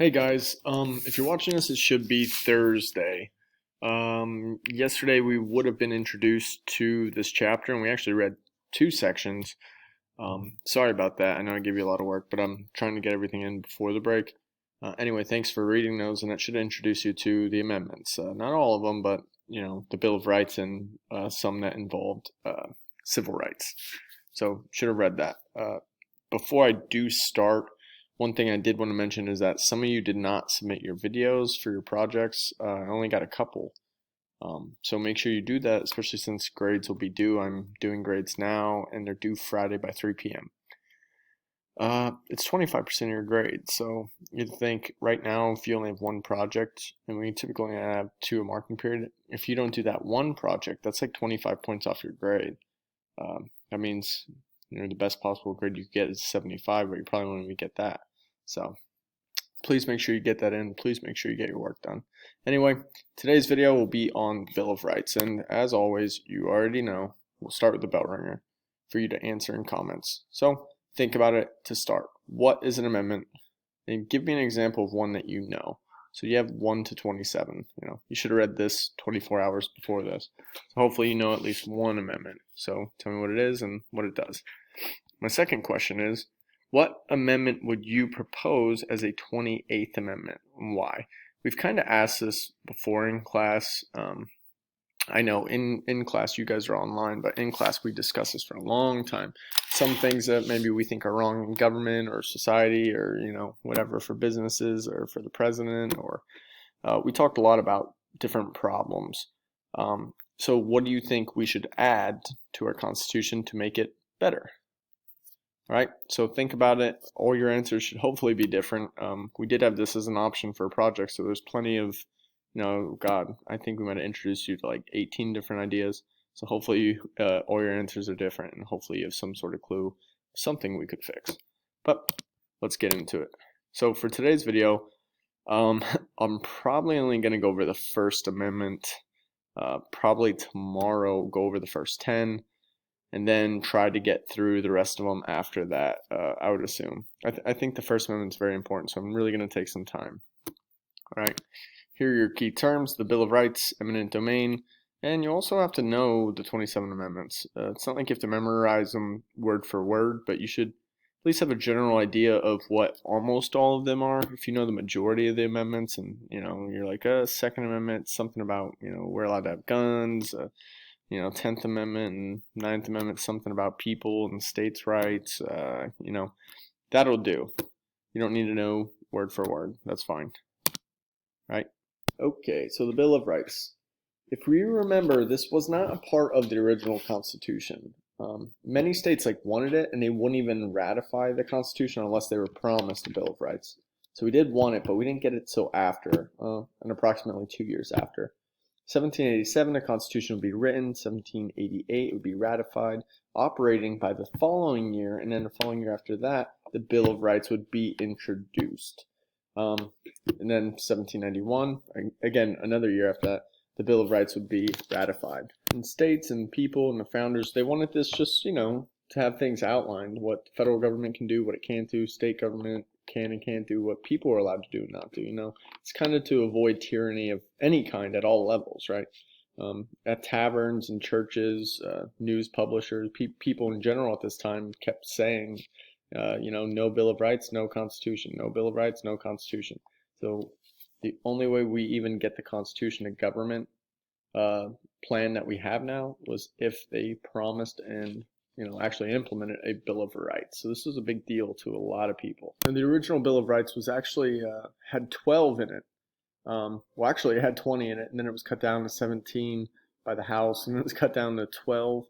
Hey guys, if you're watching this, it should be Thursday. Yesterday we would have been introduced to this chapter, and we actually read two sections. Sorry about that. I know I gave you a lot of work, but I'm trying to get everything in before the break. Anyway, thanks for reading those, and that should introduce you to the amendments. Not all of them, but the Bill of Rights and some that involved civil rights. So should have read that. Before I do start, one thing I did want to mention is that some of you did not submit your videos for your projects. I only got a couple. So make sure you do that, especially since grades will be due. I'm doing grades now, and they're due Friday by 3 p.m. It's 25% of your grade, so you'd think right now if you only have one project, and we typically only have two a marking period, if you don't do that one project, that's like 25 points off your grade. That means the best possible grade you could get is 75, but you probably won't even get that. So please make sure you get that in. Please make sure you get your work done. Anyway, today's video will be on the Bill of Rights, and as always, you already know, we'll start with the bell ringer for you to answer in comments. So think about it to start. What is an amendment? And give me an example of one that you know. So you have 1 to 27. You should have read this 24 hours before this. So hopefully you know at least one amendment. So tell me what it is and what it does. My second question is, what amendment would you propose as a 28th amendment and why? We've kind of asked this before in class. I know in class you guys are online, but in class we discussed this for a long time. Some things that maybe we think are wrong in government or society or, whatever for businesses or for the president, or we talked a lot about different problems. So what do you think we should add to our Constitution to make it better? All right, so think about it. All your answers should hopefully be different. We did have this as an option for a project, so there's plenty of, God, I think we might have introduced you to like 18 different ideas. So hopefully all your answers are different, and hopefully you have some sort of clue, something we could fix. But let's get into it. So for today's video, I'm probably only going to go over the First Amendment. Probably tomorrow, go over the first 10. And then try to get through the rest of them after that, I would assume. I think the First Amendment is very important, so I'm really going to take some time. All right, here are your key terms: the Bill of Rights, eminent domain, and you also have to know the 27 amendments. It's not like you have to memorize them word for word, but you should at least have a general idea of what almost all of them are. If you know the majority of the amendments, and you're like, Second Amendment, something about we're allowed to have guns. 10th Amendment and 9th Amendment, something about people and states' rights, that'll do. You don't need to know word for word. That's fine. Right? Okay, so the Bill of Rights. If we remember, this was not a part of the original Constitution. Many states wanted it, and they wouldn't even ratify the Constitution unless they were promised the Bill of Rights. So we did want it, but we didn't get it till after, and approximately 2 years after. 1787, the Constitution would be written. 1788, it would be ratified, operating by the following year, and then the following year after that, the Bill of Rights would be introduced. And then 1791, again, another year after that, the Bill of Rights would be ratified. And states and people and the founders, they wanted this just, to have things outlined, what the federal government can do, what it can't do, state government can and can't do, what people are allowed to do and not do. It's kind of to avoid tyranny of any kind at all levels, right? At taverns and churches, news publishers, people in general at this time kept saying, no Bill of Rights, no Constitution, no Bill of Rights, no Constitution. So the only way we even get the Constitution, a government plan that we have now, was if they promised and actually implemented a Bill of Rights. So this was a big deal to a lot of people. And the original Bill of Rights was actually had 12 in it. Well, actually, it had 20 in it, and then it was cut down to 17 by the House, and then it was cut down to 12.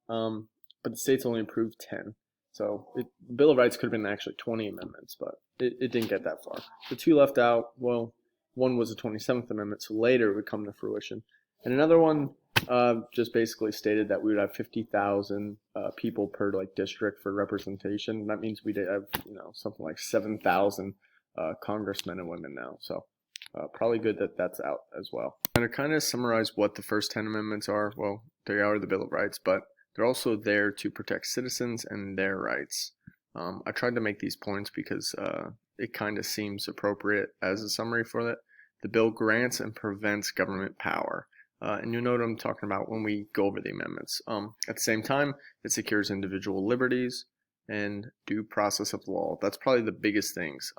But the states only approved 10. So the Bill of Rights could have been actually 20 amendments, but it didn't get that far. The two left out, well, one was the 27th Amendment, so later it would come to fruition. And another one just basically stated that we would have 50,000 people per district for representation. That means we'd have something like 7,000 congressmen and women now. So probably good that that's out as well. And to kind of summarize what the first 10 amendments are, well, they are the Bill of Rights, but they're also there to protect citizens and their rights. I tried to make these points because it kind of seems appropriate as a summary for that. The bill grants and prevents government power. And you'll know what I'm talking about when we go over the amendments. At the same time, it secures individual liberties and due process of law. That's probably the biggest things.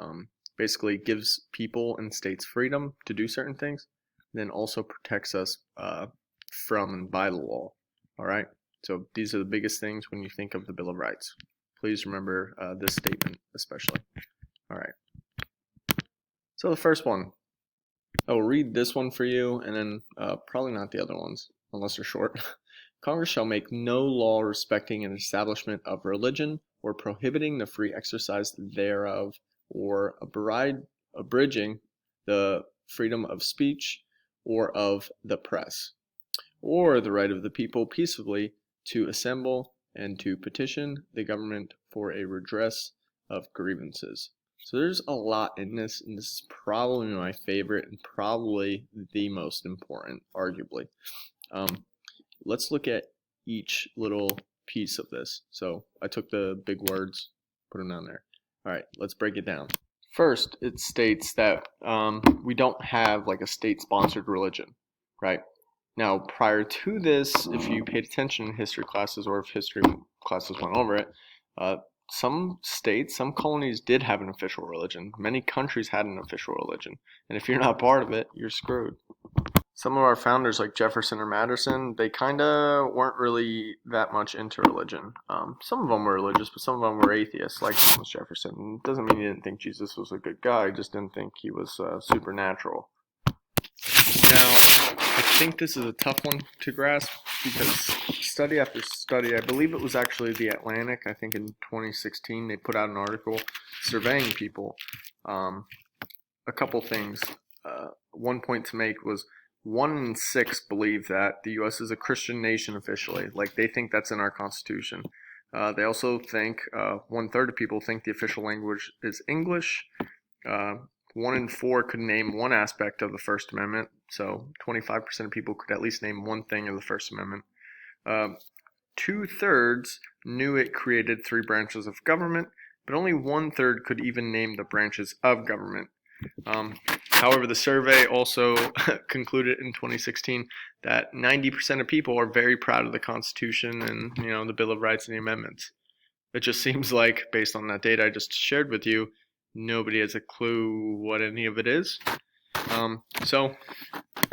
Basically gives people and states freedom to do certain things, then also protects us from and by the law. All right. So these are the biggest things when you think of the Bill of Rights. Please remember this statement especially. All right. So the first one, I will read this one for you, and then probably not the other ones, unless they're short. Congress shall make no law respecting an establishment of religion or prohibiting the free exercise thereof or abridging the freedom of speech or of the press, or the right of the people peaceably to assemble and to petition the government for a redress of grievances. So there's a lot in this, and this is probably my favorite and probably the most important, arguably. Let's look at each little piece of this. So I took the big words, put them down there. All right, let's break it down. First, it states that we don't have like a state-sponsored religion, right? Now, prior to this, if you paid attention in history classes or if history classes went over it, some states, some colonies did have an official religion. Many countries had an official religion. And if you're not part of it, you're screwed. Some of our founders, like Jefferson or Madison, they kind of weren't really that much into religion. Some of them were religious, but some of them were atheists, like Thomas Jefferson. It doesn't mean he didn't think Jesus was a good guy. He just didn't think he was supernatural. Now, I think this is a tough one to grasp because study after study, I believe it was actually The Atlantic, I think in 2016, they put out an article surveying people. A couple things. One point to make was 1 in 6 believe that the U.S. is a Christian nation officially. Like, they think that's in our Constitution. They also think 1/3 of people think the official language is English. 1 in 4 could name one aspect of the First Amendment. So 25% of people could at least name one thing of the First Amendment. 2/3 knew it created 3 branches of government, but only 1/3 could even name the branches of government. However, the survey also concluded in 2016 that 90% of people are very proud of the Constitution and, the Bill of Rights and the amendments. It just seems like, based on that data I just shared with you, nobody has a clue what any of it is. So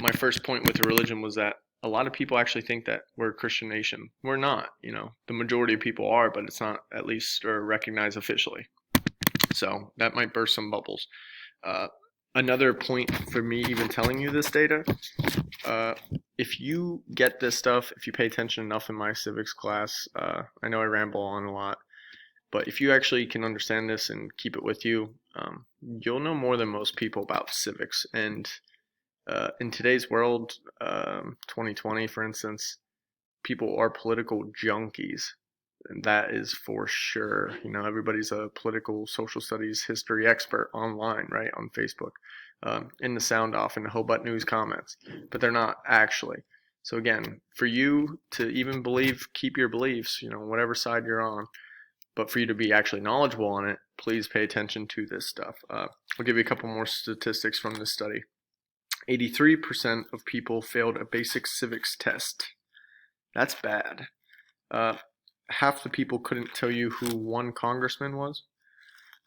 my first point with the religion was that a lot of people actually think that we're a Christian nation. We're not, the majority of people are, but it's not at least or recognized officially. So that might burst some bubbles. Another point for me even telling you this data, if you get this stuff, if you pay attention enough in my civics class, I know I ramble on a lot, but if you actually can understand this and keep it with you, you'll know more than most people about civics. And in today's world, 2020, for instance, people are political junkies. And that is for sure. Everybody's a political social studies history expert online, right, on Facebook, in the sound off and the Hobart News comments, but they're not actually. So again, for you to even believe, keep your beliefs, whatever side you're on, but for you to be actually knowledgeable on it, please pay attention to this stuff. I'll give you a couple more statistics from this study. 83% of people failed a basic civics test. That's bad. Half the people couldn't tell you who one congressman was.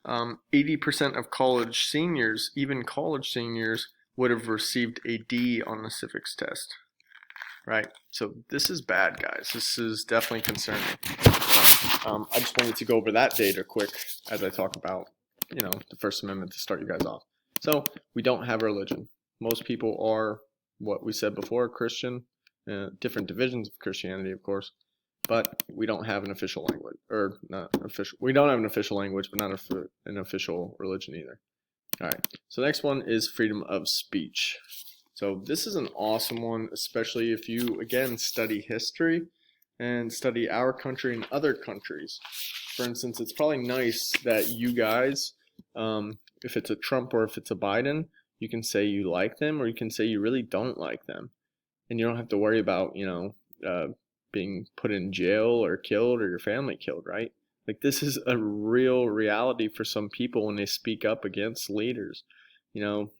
80% of college seniors, even college seniors, would have received a D on the civics test. Right? So this is bad, guys. This is definitely concerning. I just wanted to go over that data quick as I talk about, the First Amendment to start you guys off. So we don't have a religion. Most people are what we said before, Christian, different divisions of Christianity, of course. But we don't have an official language, or not official. We don't have an official language, but not an official religion either. All right. So the next one is freedom of speech. So this is an awesome one, especially if you, again, study history and study our country and other countries. For instance, it's probably nice that you guys, if it's a Trump or if it's a Biden, you can say you like them or you can say you really don't like them. And you don't have to worry about, being put in jail or killed or your family killed, right? Like, this is a real reality for some people when they speak up against leaders. You know,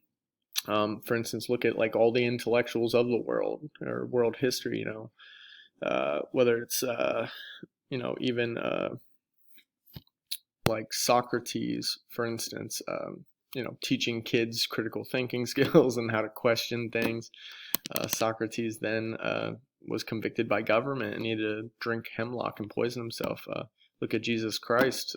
for instance, look at like all the intellectuals of the world or world history. Whether it's even like Socrates, for instance. Teaching kids critical thinking skills and how to question things. Socrates then was convicted by government and needed to drink hemlock and poison himself. Look at Jesus Christ.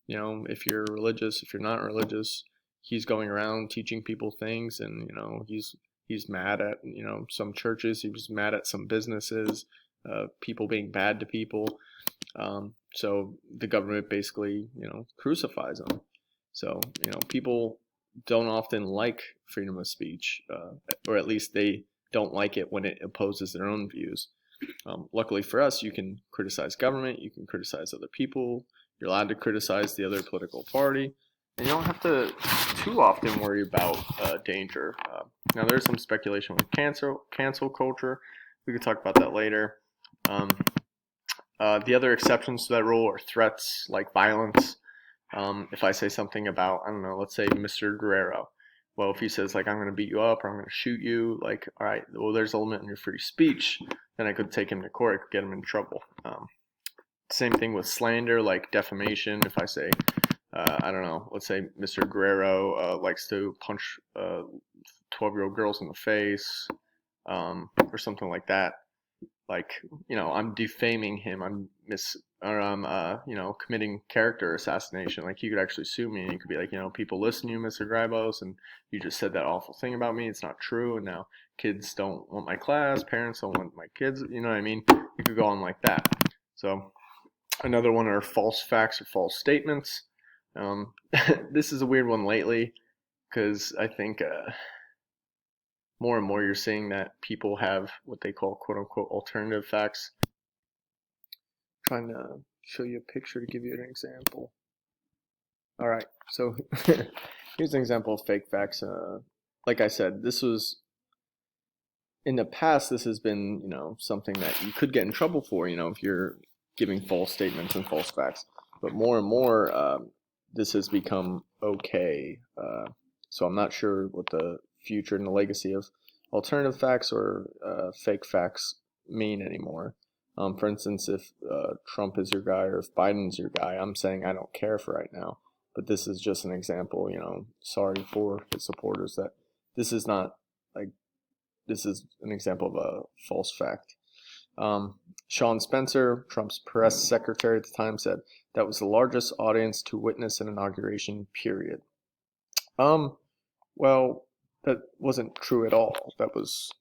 If you're religious, if you're not religious, he's going around teaching people things, and he's mad at some churches. He was mad at some businesses, people being bad to people. So the government basically crucifies him. So people don't often like freedom of speech, or at least they don't like it when it opposes their own views. Luckily for us, you can criticize government, you can criticize other people, you're allowed to criticize the other political party, and you don't have to too often worry about danger. Now, there's some speculation with cancel culture. We could talk about that later. The other exceptions to that rule are threats like violence. If I say something about, I don't know, let's say Mr. Guerrero. Well, if he says, like, I'm going to beat you up or I'm going to shoot you, like, all right, well, there's a limit on your free speech. Then I could take him to court. I could get him in trouble. Same thing with slander, like defamation. If I say, I don't know, let's say Mr. Guerrero likes to punch 12-year-old girls in the face, or something like that. Like, I'm defaming him. I'm committing character assassination. Like, you could actually sue me, and you could be like, people listen to you, Mr. Gribos, and you just said that awful thing about me. It's not true, and now kids don't want my class, parents don't want my kids. You know what I mean? You could go on like that. So another one are false facts or false statements. This is a weird one lately, because I think more and more you're seeing that people have what they call quote-unquote alternative facts. I'm trying to show you a picture to give you an example. All right, so here's an example of fake facts. Like I said, this was, in the past, this has been, something that you could get in trouble for, if you're giving false statements and false facts. But more and more, this has become okay. So I'm not sure what the future and the legacy of alternative facts or fake facts mean anymore. For instance, if Trump is your guy or if Biden's your guy, I'm saying I don't care for right now. But this is just an example, sorry for his supporters, that this is not like, this is an example of a false fact. Sean Spencer, Trump's press secretary at the time, said that was the largest audience to witness an inauguration, period. Well, that wasn't true at all. That was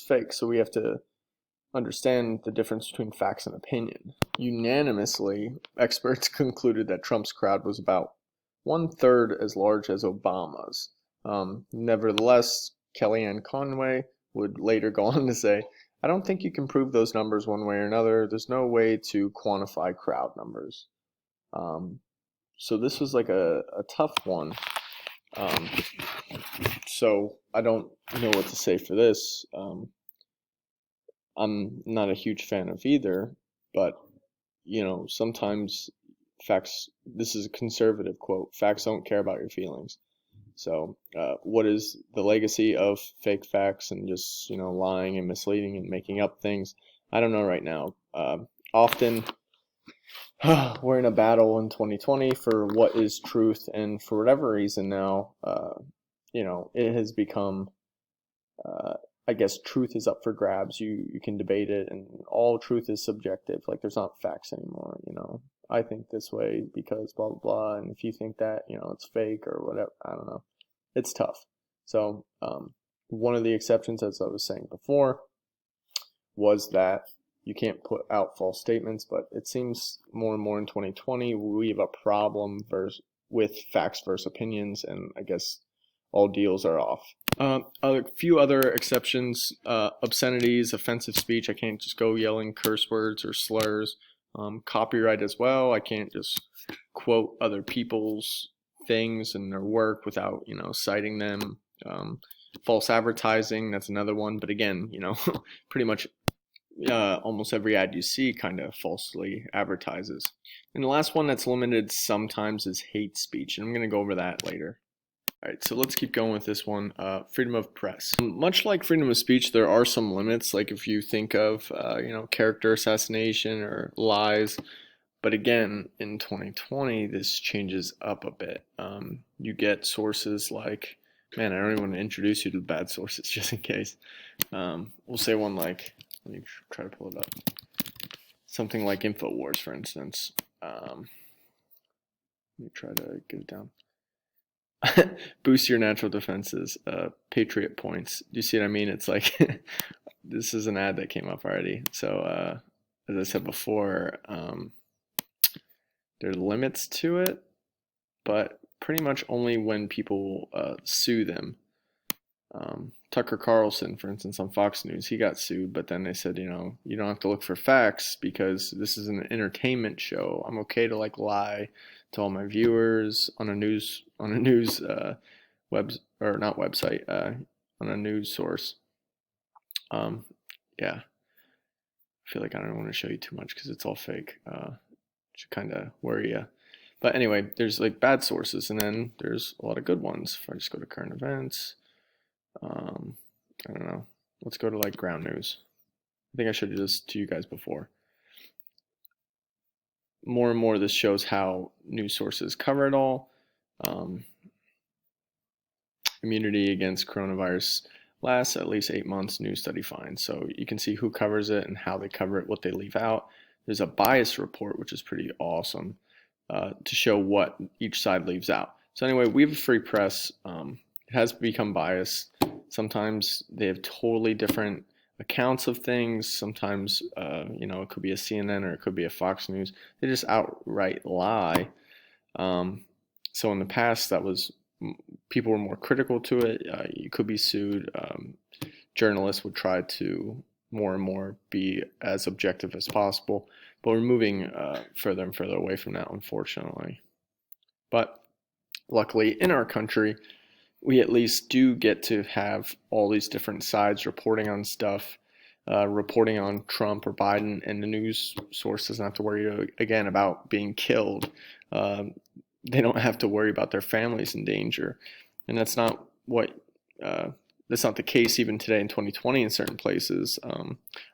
fake. So we have to understand the difference between facts and opinion. Unanimously, experts concluded that Trump's crowd was about 1/3 as large as Obama's. Nevertheless, Kellyanne Conway would later go on to say, I don't think you can prove those numbers one way or another. There's no way to quantify crowd numbers. So this was like a tough one. So I don't know what to say for this. I'm not a huge fan of either, but sometimes facts, this is a conservative quote, facts don't care about your feelings. So what is the legacy of fake facts and just lying and misleading and making up things? I don't know right now. Often we're in a battle in 2020 for what is truth, and for whatever reason now, it has become, I guess, truth is up for grabs. You can debate it, and all truth is subjective. Like, there's not facts anymore. I think this way because blah blah blah, and if you think that, it's fake or whatever. I don't know. It's tough. So one of the exceptions, as I was saying before, was that you can't put out false statements, but it seems more and more in 2020 we have a problem with facts versus opinions, and I guess all deals are off. A few other exceptions: obscenities, offensive speech. I can't just go yelling curse words or slurs. Copyright as well. I can't just quote other people's things and their work without citing them. False advertising, that's another one. But again, pretty much almost every ad you see kind of falsely advertises. And the last one that's limited sometimes is hate speech, and I'm going to go over that later. All right, so let's keep going with this one. Freedom of press. Much like freedom of speech, there are some limits. Like if you think of, character assassination or lies. But again, in 2020, this changes up a bit. You get sources like, man, I don't even want to introduce you to the bad sources just in case. We'll say one like, let me try to pull it up. Something like InfoWars, for instance. Let me try to get it down. Boost your natural defenses, Patriot points. Do you see what I mean? It's like, this is an ad that came up already. So, as I said before, there are limits to it, but pretty much only when people sue them. Tucker Carlson, for instance, on Fox News, he got sued, but then they said, you don't have to look for facts because this is an entertainment show. I'm okay to like lie to all my viewers on a news web, or not website, on a news source. Yeah, I feel like I don't want to show you too much because it's all fake. Should kind of worry you. But anyway, there's like bad sources, and then there's a lot of good ones. If I just go to current events, I don't know. Let's go to like ground news. I think I showed this to you guys before. More and more, this shows how news sources cover it all. Immunity against coronavirus lasts at least 8 months, new study finds. So you can see who covers it and how they cover it, what they leave out. There's a bias report, which is pretty awesome, to show what each side leaves out. So anyway, we have a free press. It has become biased. Sometimes they have totally different accounts of things. Sometimes, it could be a CNN or it could be a Fox News. They just outright lie. So in the past, people were more critical to it. You could be sued. Journalists would try to more and more be as objective as possible, but we're moving further and further away from that, unfortunately. But luckily, in our country, we at least do get to have all these different sides reporting on stuff, reporting on Trump or Biden, and the news source doesn't have to worry again about being killed. They don't have to worry about their families in danger, and that's not the case even today in 2020 in certain places.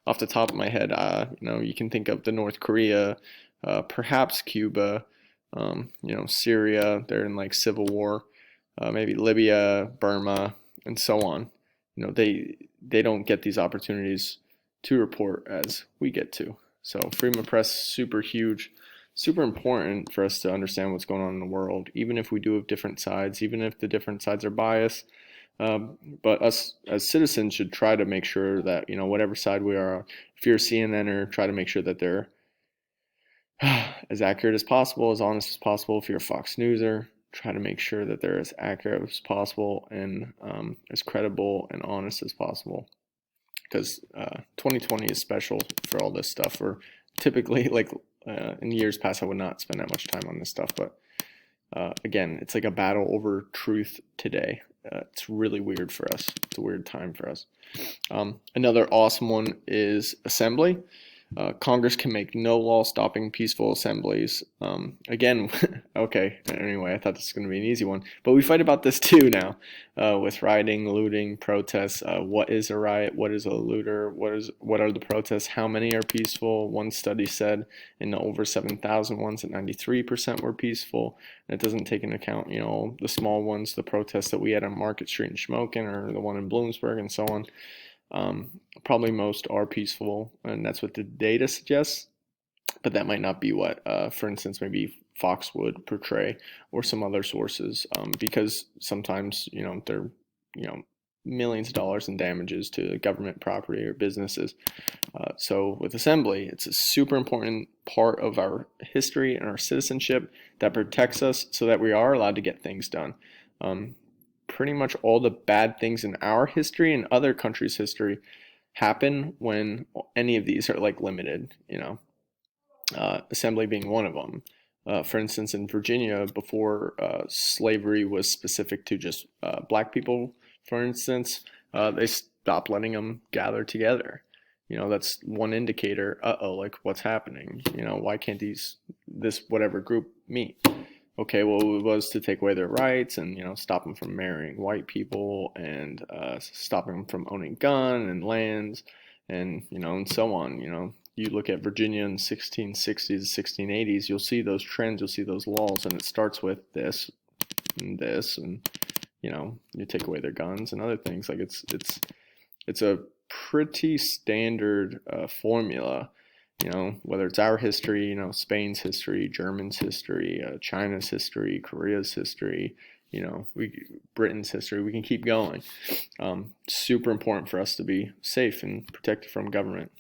Off the top of my head, you can think of the North Korea, perhaps Cuba, Syria. They're in like civil war. Maybe Libya, Burma, and so on. They don't get these opportunities to report as we get to. So freedom of press, super huge, super important for us to understand what's going on in the world, even if we do have different sides, even if the different sides are biased. But us as citizens should try to make sure that, whatever side we are, if you're a CNNer, try to make sure that they're as accurate as possible, as honest as possible. If you're a Fox Newser, try to make sure that they're as accurate as possible and as credible and honest as possible. Because 2020 is special for all this stuff. Or typically, like in years past, I would not spend that much time on this stuff. But again, it's like a battle over truth today. It's really weird for us. It's a weird time for us. Another awesome one is assembly. Congress can make no law stopping peaceful assemblies. Again, okay, anyway, I thought this was going to be an easy one. But we fight about this too now, with rioting, looting, protests. What is a riot? What is a looter? What are the protests? How many are peaceful? One study said in the over 7,000 ones that 93% were peaceful. And it doesn't take into account, the small ones, the protests that we had on Market Street in Shamokin or the one in Bloomsburg and so on. Probably most are peaceful, and that's what the data suggests, but that might not be what, for instance, maybe Fox would portray or some other sources, because sometimes, they're, millions of dollars in damages to government property or businesses. So with assembly, it's a super important part of our history and our citizenship that protects us so that we are allowed to get things done. Pretty much all the bad things in our history and other countries' history happen when any of these are like limited, assembly being one of them. For instance, in Virginia, before slavery was specific to just black people, for instance, they stopped letting them gather together. that's one indicator. Like what's happening? Why can't this whatever group meet? Okay, well, it was to take away their rights and stop them from marrying white people and stop them from owning gun and lands and so on. You look at Virginia in 1660s, 1680s, you'll see those trends, you'll see those laws, and it starts with this and this, and you take away their guns and other things. Like it's a pretty standard formula. Whether it's our history, Spain's history, German's history, China's history, Korea's history, Britain's history. We can keep going. Super important for us to be safe and protected from government.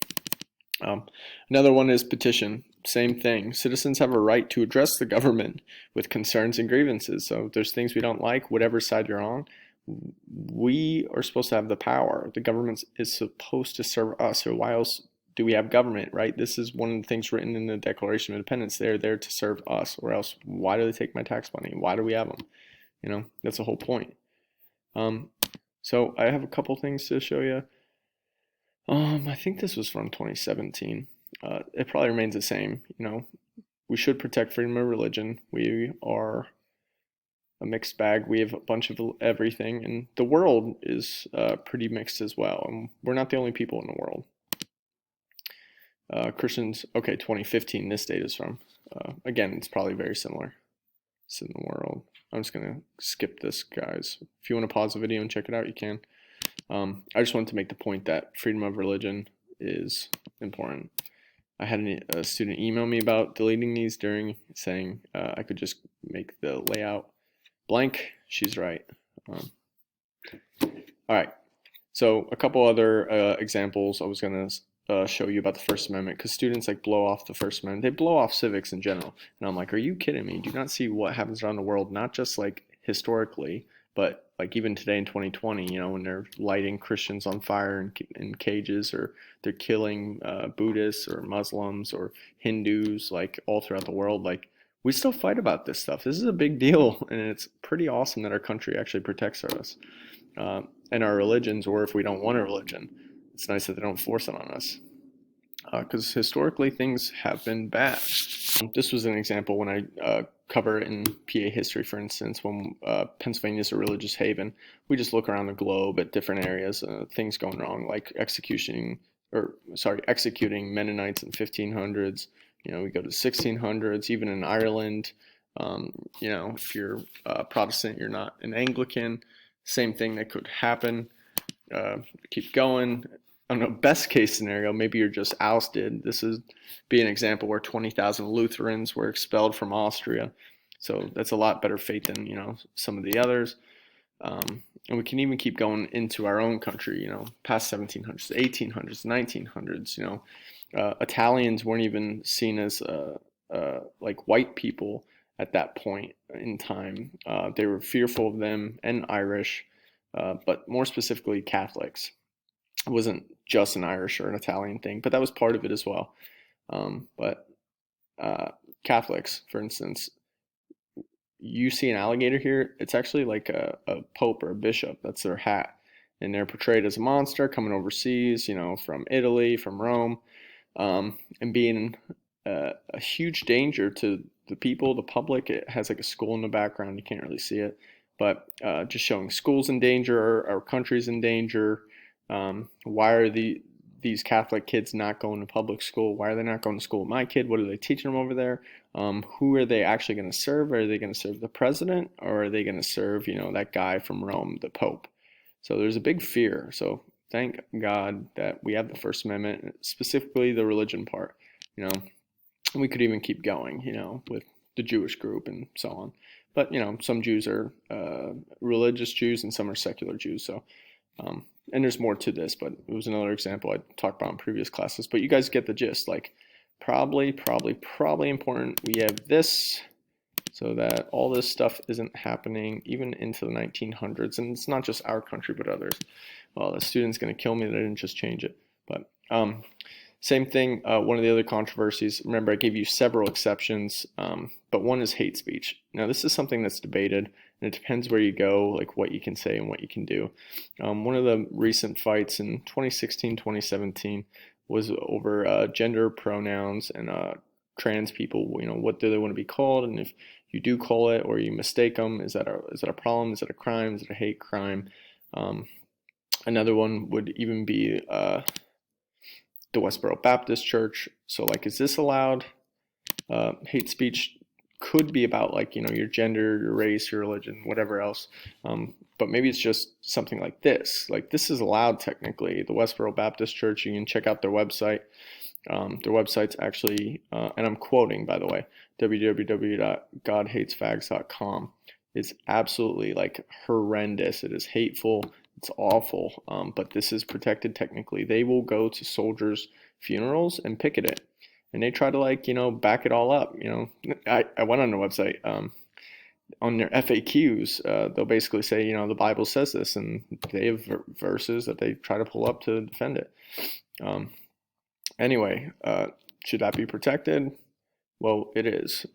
Another one is petition. Same thing. Citizens have a right to address the government with concerns and grievances. So if there's things we don't like, whatever side you're on, we are supposed to have the power. The government is supposed to serve us, or why else do we have government, right? This is one of the things written in the Declaration of Independence. They're there to serve us, or else why do they take my tax money? Why do we have them? That's the whole point. So I have a couple things to show you. I think this was from 2017. It probably remains the same. We should protect freedom of religion. We are a mixed bag. We have a bunch of everything, and the world is pretty mixed as well. And we're not the only people in the world. Christians, okay, 2015, this date is from. Again, it's probably very similar. It's in the world. I'm just going to skip this, guys. If you want to pause the video and check it out, you can. I just wanted to make the point that freedom of religion is important. I had a student email me about deleting these saying I could just make the layout blank. She's right. All right. So a couple other examples I was going to show you about the First Amendment, because students blow off the First Amendment. They blow off civics in general, and I'm like, are you kidding me? Do you not see what happens around the world, not just historically, but even today in 2020, when they're lighting Christians on fire in cages, or they're killing Buddhists or Muslims or Hindus all throughout the world. We still fight about this stuff. This is a big deal, and it's pretty awesome that our country actually protects us and our religions, or if we don't want a religion, it's nice that they don't force it on us, because historically things have been bad. This was an example when I cover in PA history, for instance, when Pennsylvania is a religious haven. We just look around the globe at different areas, things going wrong, like executing Mennonites in 1500s. We go to 1600s, even in Ireland. If you're Protestant, you're not an Anglican. Same thing that could happen. Keep going. I don't know, best case scenario, maybe you're just ousted. This is be an example where 20,000 Lutherans were expelled from Austria. So that's a lot better fate than, some of the others. And we can even keep going into our own country, past 1700s, 1800s, 1900s, Italians weren't even seen as white people at that point in time. They were fearful of them, and Irish, but more specifically Catholics. It wasn't just an Irish or an Italian thing, but that was part of it as well. But Catholics, for instance, you see an alligator here, it's actually like a pope or a bishop. That's their hat. And they're portrayed as a monster coming overseas, from Italy, from Rome, and being a huge danger to the people, the public. It has a school in the background. You can't really see it, but just showing schools in danger, our country's in danger. Why are these Catholic kids not going to public school? Why are they not going to school with my kid? What are they teaching them over there? Who are they actually going to serve? Are they going to serve the president, or are they going to serve, that guy from Rome, the Pope? So there's a big fear. So thank God that we have the First Amendment, specifically the religion part. We could even keep going, with the Jewish group and so on. But, some Jews are religious Jews and some are secular Jews. So, and there's more to this, but it was another example I talked about in previous classes. But you guys get the gist. Probably important we have this, so that all this stuff isn't happening even into the 1900s. And it's not just our country, but others. Well, the student's going to kill me that I didn't just change it. But same thing, one of the other controversies, remember I gave you several exceptions, but one is hate speech. Now this is something that's debated, and it depends where you go, what you can say and what you can do. One of the recent fights in 2016, 2017 was over gender pronouns and trans people. What do they want to be called, and if you do call it or you mistake them, is that a problem? Is it a crime? Is it a hate crime? Another one would even be the Westboro Baptist Church. So like, is this allowed? Hate speech could be about like, your gender, your race, your religion, whatever else. But maybe it's just something like this. Like, this is allowed technically. The Westboro Baptist Church, you can check out their website. Their website's actually, and I'm quoting, by the way, www.godhatesfags.com. It's absolutely like horrendous. It is hateful. It's awful. But this is protected technically. They will go to soldiers' funerals and picket it. And they try to like, back it all up. I went on their website. On their FAQs, they'll basically say, the Bible says this, and they have verses that they try to pull up to defend it. Anyway, should that be protected? Well, it is.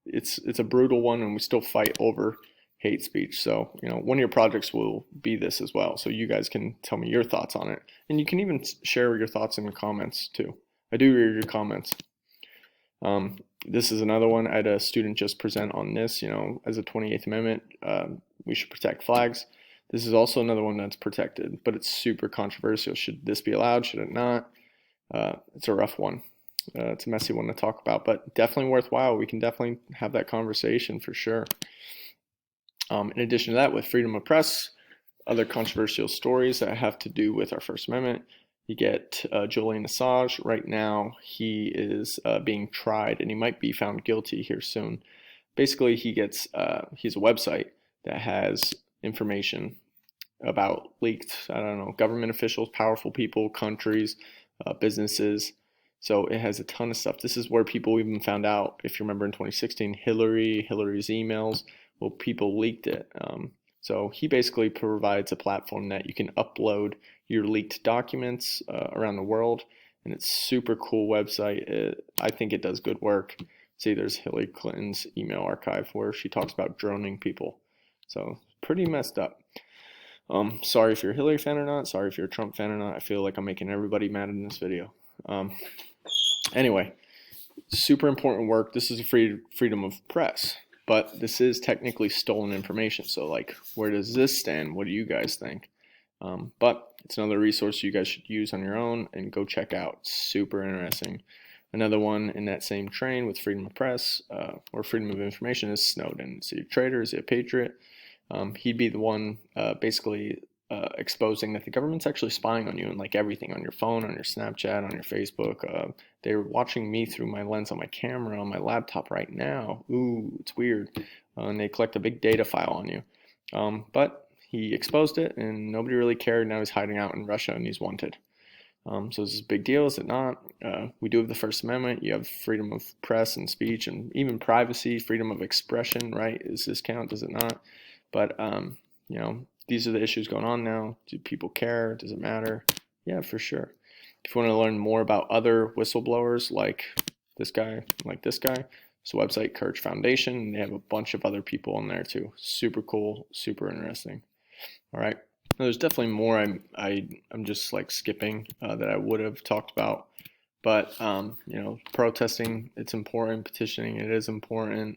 It's a brutal one, and we still fight over hate speech. So, one of your projects will be this as well. So you guys can tell me your thoughts on it. And you can even share your thoughts in the comments too. I do read your comments. This is another one. I had a student just present on this, as a 28th Amendment, we should protect flags. This is also another one that's protected, but it's super controversial. Should this be allowed? Should it not? It's a rough one. It's a messy one to talk about, but definitely worthwhile. We can definitely have that conversation for sure. In addition to that, with freedom of press, other controversial stories that have to do with our First Amendment. You get Julian Assange. Right now, he is being tried, and he might be found guilty here soon. Basically, he's a website that has information about leaked, government officials, powerful people, countries, businesses. So it has a ton of stuff. This is where people even found out, if you remember in 2016, Hillary's emails. Well, people leaked it. So he basically provides a platform that you can upload your leaked documents around the world, and it's super cool website. I think it does good work. See, there's Hillary Clinton's email archive where she talks about droning people. So pretty messed up. Sorry if you're a Hillary fan or not. Sorry if you're a Trump fan or not. I feel like I'm making everybody mad in this video. Anyway, super important work. This is a freedom of press, but this is technically stolen information. So like, where does this stand? What do you guys think? But it's another resource you guys should use on your own and go check out. Super interesting. Another one in that same train with freedom of press or freedom of information is Snowden. Is he a traitor? Is he a patriot? He'd be the one basically exposing that the government's actually spying on you and like everything on your phone, on your Snapchat, on your Facebook. They're watching me through my lens on my camera on my laptop right now. Ooh, it's weird. And they collect a big data file on you. But he exposed it and nobody really cared. Now he's hiding out in Russia and he's wanted. So this is a big deal, is it not? We do have the First Amendment. You have freedom of press and speech and even privacy, freedom of expression, right? Does this count? Does it not? But, these are the issues going on now. Do people care? Does it matter? Yeah, for sure. If you want to learn more about other whistleblowers like this guy, it's a website, Courage Foundation, and they have a bunch of other people on there too. Super cool, super interesting. All right. Now, there's definitely more I'm just like skipping that I would have talked about. But, protesting, it's important. Petitioning, it is important.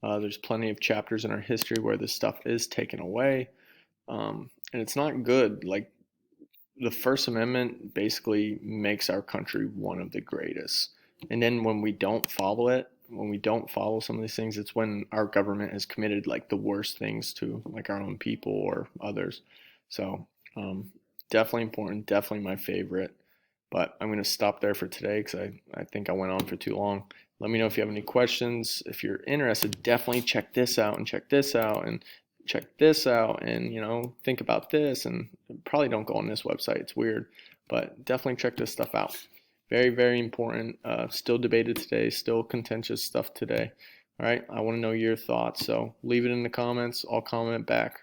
There's plenty of chapters in our history where this stuff is taken away. And it's not good. Like, the First Amendment basically makes our country one of the greatest. And then when we don't follow it, when we don't follow some of these things, it's when our government has committed like the worst things to like our own people or others. So definitely important, definitely my favorite. But I'm going to stop there for today because I think I went on for too long. Let me know if you have any questions. If you're interested, definitely check this out and check this out and check this out and, think about this. And probably don't go on this website. It's weird. But definitely check this stuff out. Very, very important. Still debated today. Still contentious stuff today. All right. I want to know your thoughts. So leave it in the comments. I'll comment back.